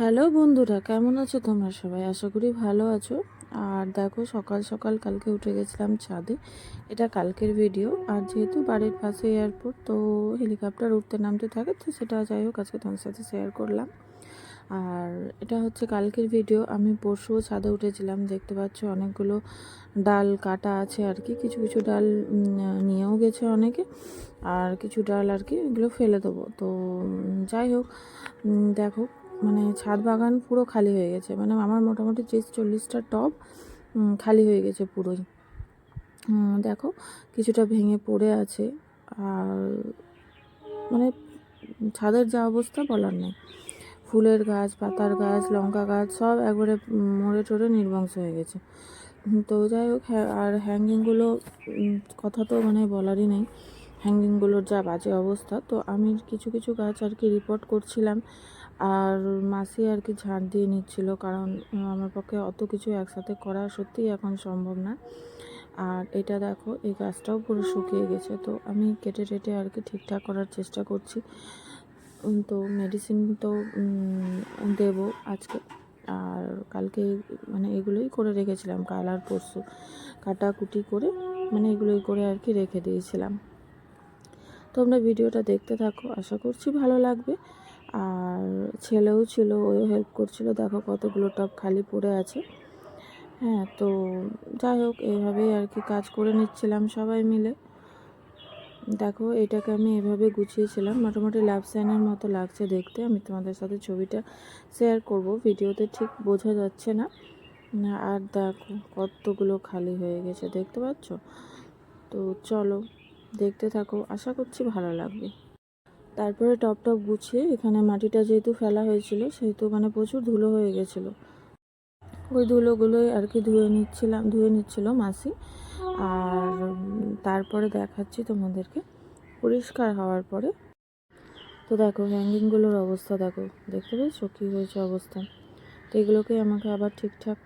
Hello বন্ধুরা, কেমন আছো তোমরা সবাই? আশা করি ভালো আছো। আর দেখো, সকাল সকাল কালকে উঠে গেছিলাম ছাদে। এটা কালকের ভিডিও। আর যেহেতু বাড়ির পাশে এয়ারপোর্ট, তো হেলিকপ্টার উঠতে নামতে থাকে, তো সেটা যাই হোক আজকে তোমার সাথে শেয়ার করলাম। আর এটা হচ্ছে কালকের ভিডিও। আমি পরশুও ছাদে উঠেছিলাম, দেখতে পাচ্ছ অনেকগুলো ডাল কাটা আছে আর কি। কিছু কিছু ডাল নিয়েও গেছে অনেকে, আর কিছু ডাল আর কি এগুলো ফেলে দেবো। তো যাই হোক, দেখো মানে ছাদ বাগান পুরো খালি হয়ে গেছে। মানে আমার মোটামুটি 30-40টা টব খালি হয়ে গেছে পুরোই। দেখো কিছুটা ভেঙে পড়ে আছে। আর মানে ছাদের যা অবস্থা বলার নেই। ফুলের গাছ, পাতার গাছ, লঙ্কা গাছ সব একবারে মরে টরে নির্বংশ হয়ে গেছে। তো যাই হোক, আর হ্যাঙ্গিংগুলো কথা তো মানে বলারই নেই। হ্যাঙ্গিংগুলোর যা বাজে অবস্থা। তো আমি কিছু কিছু গাছ আর কি রিপোর্ট করছিলাম, আর মাসি আর কি ঝাড় দিয়ে নিচ্ছিল, কারণ আমার পক্ষে অত কিছু একসাথে করা সত্যিই এখন সম্ভব না। আর এটা দেখো, এই গাছটাও পুরো শুকিয়ে গেছে। তো আমি কেটে টেটে আর কি ঠিকঠাক করার চেষ্টা করছি। তো মেডিসিন তো দেবো আজকে। আর কালকে মানে এগুলোই করে রেখেছিলাম, কাল আর পরশু কাটাকুটি করে মানে এগুলোই করে আর কি রেখে দিয়েছিলাম। তোমরা ভিডিওটা দেখতে থাকো, আশা করছি ভালো লাগবে। আর ছেলেও ছিল, ওও হেল্প করছিল। দেখো কতগুলো টব খালি পড়ে আছে। হ্যাঁ, তো যাই হোক এইভাবেই আর কি কাজ করে নিচ্ছিলাম সবাই মিলে। দেখো এটাকে আমি এভাবে গুছিয়েছিলাম, মোটামুটি লাভ সাইনের মতো লাগছে দেখতে। আমি তোমাদের সাথে ছবিটা শেয়ার করব, ভিডিওতে ঠিক বোঝা যাচ্ছে না। আর দেখো কতগুলো খালি হয়ে গেছে, দেখতে পাচ্ছ? তো চলো দেখতে থাকো, আশা করছি ভালো লাগবে। তারপরে টপ গুছিয়ে এখানে মাটিটা যেহেতু ফেলা হয়েছিল, সেহেতু মানে প্রচুর ধুলো হয়ে গেছিলো। ওই ধুলোগুলোই আর কি ধুয়ে নিচ্ছিল মাসি। আর তারপরে দেখাচ্ছি তোমাদেরকে পরিষ্কার হওয়ার পরে। তো দেখো হ্যাঙ্গিংগুলোর অবস্থা দেখো, দেখতে পেয়েছো কী হয়েছে অবস্থা। তো এগুলোকে আমাকে আবার ঠিকঠাক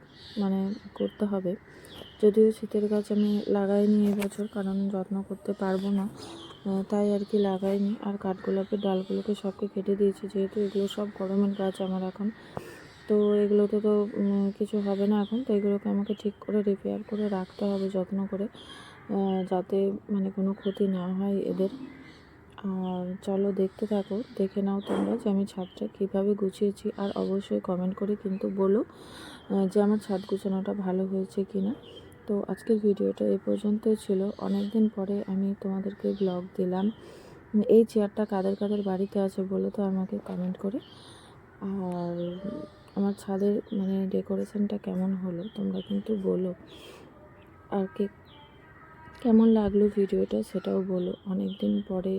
মানে করতে হবে। যদিও শীতের গাছ আমি লাগাইনি এবছর, কারণ যত্ন করতে পারবো না, তাই আর কি লাগাইনি। আর কাঠগোলাপের ডালগুলোকে সবকে কেটে দিয়েছি, যেহেতু এগুলো সব গরমের গাছ আমার এখন। তো এগুলোতে তো কিছু হবে না এখন। তো এগুলোকে আমাকে ঠিক করে রিপেয়ার করে রাখতে হবে যত্ন করে, যাতে মানে কোনো ক্ষতি না হয় এদের। আর চলো দেখতে থাকো, দেখে নাও তোমরা যে আমি ছাদটা কীভাবে গুছিয়েছি। আর অবশ্যই কমেন্ট করে কিন্তু বলো যে আমার ছাদ গুছানোটা ভালো হয়েছে কি না। তো আজকের ভিডিওটা এই পর্যন্তই ছিল। অনেক দিন পরে আমি তোমাদেরকে ব্লগ দিলাম। এই চেয়ারটা কাদের কাদের বাড়িতে আছে বলো তো আমাকে কমেন্ট করে। আর আমার ছাদের মানে ডেকোরেশনটা কেমন হলো তোমরা কিন্তু বলো। আর কেমন লাগলো ভিডিওটা সেটাও বলো। অনেক দিন পরে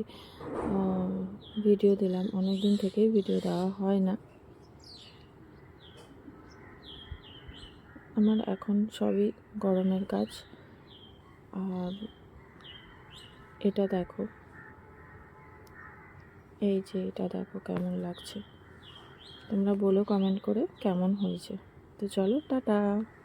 ভিডিও দিলাম, অনেক দিন থেকেই ভিডিও দেওয়া হয় না। আমার এখন সবই গরমের কাজ। আর এটা দেখো, এই যে এটা দেখো কেমন লাগছে, তোমরা বলো কমেন্ট করে কেমন হয়েছে। তো চলো টাটা।